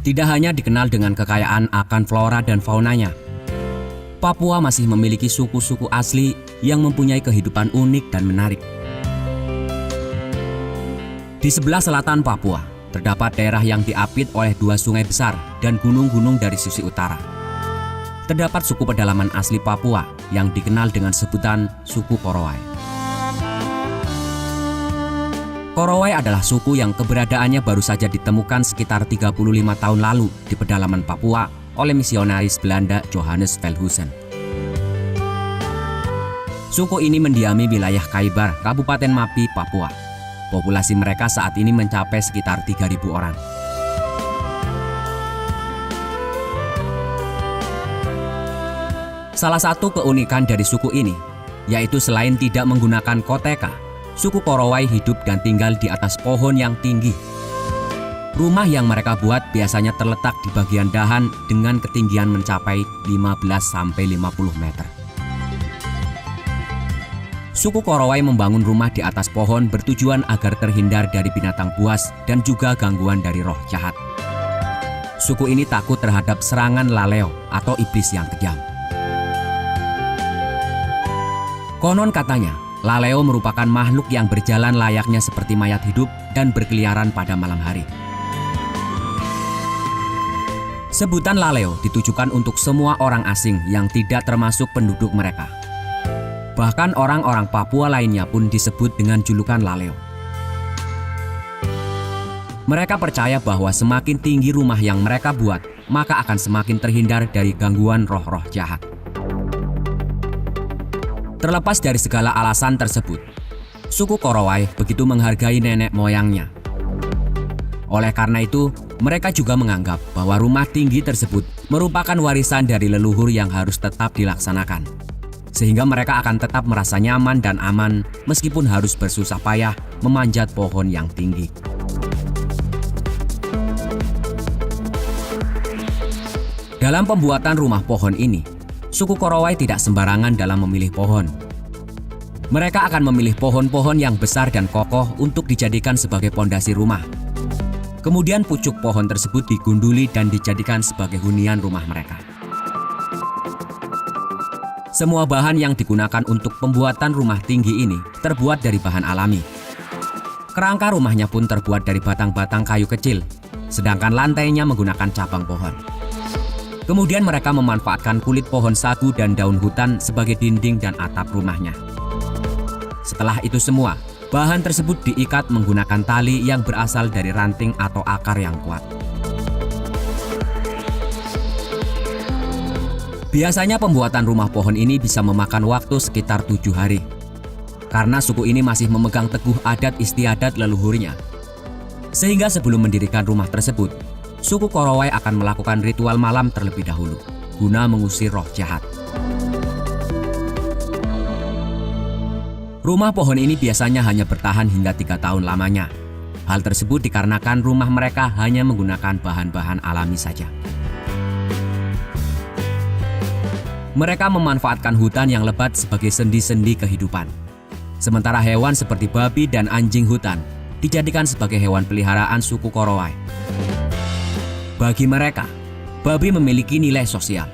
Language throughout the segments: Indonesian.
Tidak hanya dikenal dengan kekayaan akan flora dan faunanya, Papua masih memiliki suku-suku asli yang mempunyai kehidupan unik dan menarik. Di sebelah selatan Papua, terdapat daerah yang diapit oleh dua sungai besar dan gunung-gunung dari sisi utara. Terdapat suku pedalaman asli Papua yang dikenal dengan sebutan suku Korowai. Korowai adalah suku yang keberadaannya baru saja ditemukan sekitar 35 tahun lalu di pedalaman Papua oleh misionaris Belanda Johannes Velhusen. Suku ini mendiami wilayah Kaibar, Kabupaten Mapi, Papua. Populasi mereka saat ini mencapai sekitar 3.000 orang. Salah satu keunikan dari suku ini, yaitu selain tidak menggunakan koteka, suku Korowai hidup dan tinggal di atas pohon yang tinggi. Rumah yang mereka buat biasanya terletak di bagian dahan dengan ketinggian mencapai 15-50 meter. Suku Korowai membangun rumah di atas pohon bertujuan agar terhindar dari binatang buas dan juga gangguan dari roh jahat. Suku ini takut terhadap serangan laleo atau iblis yang kejam. Konon katanya, laleo merupakan makhluk yang berjalan layaknya seperti mayat hidup dan berkeliaran pada malam hari. Sebutan laleo ditujukan untuk semua orang asing yang tidak termasuk penduduk mereka. Bahkan orang-orang Papua lainnya pun disebut dengan julukan laleo. Mereka percaya bahwa semakin tinggi rumah yang mereka buat, maka akan semakin terhindar dari gangguan roh-roh jahat. Terlepas dari segala alasan tersebut, suku Korowai begitu menghargai nenek moyangnya. Oleh karena itu, mereka juga menganggap bahwa rumah tinggi tersebut merupakan warisan dari leluhur yang harus tetap dilaksanakan. Sehingga mereka akan tetap merasa nyaman dan aman meskipun harus bersusah payah memanjat pohon yang tinggi. Dalam pembuatan rumah pohon ini, suku Korowai tidak sembarangan dalam memilih pohon. Mereka akan memilih pohon-pohon yang besar dan kokoh untuk dijadikan sebagai pondasi rumah. Kemudian pucuk pohon tersebut digunduli dan dijadikan sebagai hunian rumah mereka. Semua bahan yang digunakan untuk pembuatan rumah tinggi ini terbuat dari bahan alami. Kerangka rumahnya pun terbuat dari batang-batang kayu kecil, sedangkan lantainya menggunakan cabang pohon. Kemudian mereka memanfaatkan kulit pohon sagu dan daun hutan sebagai dinding dan atap rumahnya. Setelah itu semua, bahan tersebut diikat menggunakan tali yang berasal dari ranting atau akar yang kuat. Biasanya pembuatan rumah pohon ini bisa memakan waktu sekitar 7 hari. Karena suku ini masih memegang teguh adat istiadat leluhurnya. Sehingga sebelum mendirikan rumah tersebut, suku Korowai akan melakukan ritual malam terlebih dahulu, guna mengusir roh jahat. Rumah pohon ini biasanya hanya bertahan hingga 3 tahun lamanya. Hal tersebut dikarenakan rumah mereka hanya menggunakan bahan-bahan alami saja. Mereka memanfaatkan hutan yang lebat sebagai sendi-sendi kehidupan. Sementara hewan seperti babi dan anjing hutan dijadikan sebagai hewan peliharaan suku Korowai. Bagi mereka, babi memiliki nilai sosial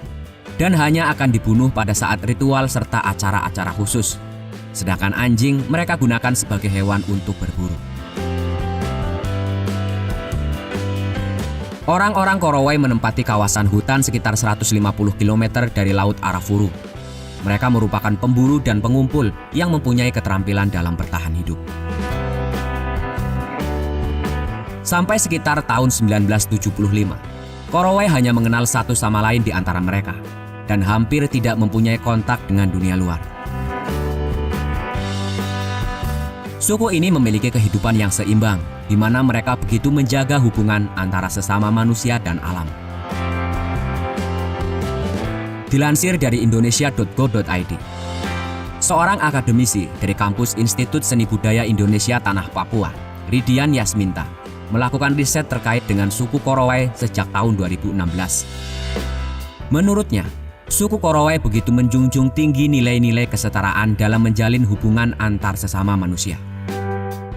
dan hanya akan dibunuh pada saat ritual serta acara-acara khusus. Sedangkan anjing mereka gunakan sebagai hewan untuk berburu. Orang-orang Korowai menempati kawasan hutan sekitar 150 km dari Laut Arafuru. Mereka merupakan pemburu dan pengumpul yang mempunyai keterampilan dalam bertahan hidup. Sampai sekitar tahun 1975, Korowai hanya mengenal satu sama lain di antara mereka dan hampir tidak mempunyai kontak dengan dunia luar. Suku ini memiliki kehidupan yang seimbang, di mana mereka begitu menjaga hubungan antara sesama manusia dan alam. Dilansir dari indonesia.go.id, seorang akademisi dari kampus Institut Seni Budaya Indonesia Tanah Papua, Ridian Yasminta, melakukan riset terkait dengan suku Korowai sejak tahun 2016. Menurutnya, suku Korowai begitu menjunjung tinggi nilai-nilai kesetaraan dalam menjalin hubungan antar sesama manusia.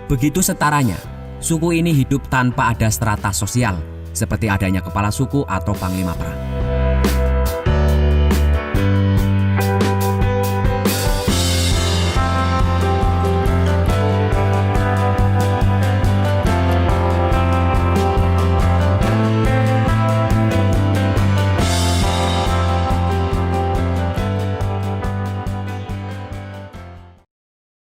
Begitu setaranya, suku ini hidup tanpa ada strata sosial, seperti adanya kepala suku atau panglima perang.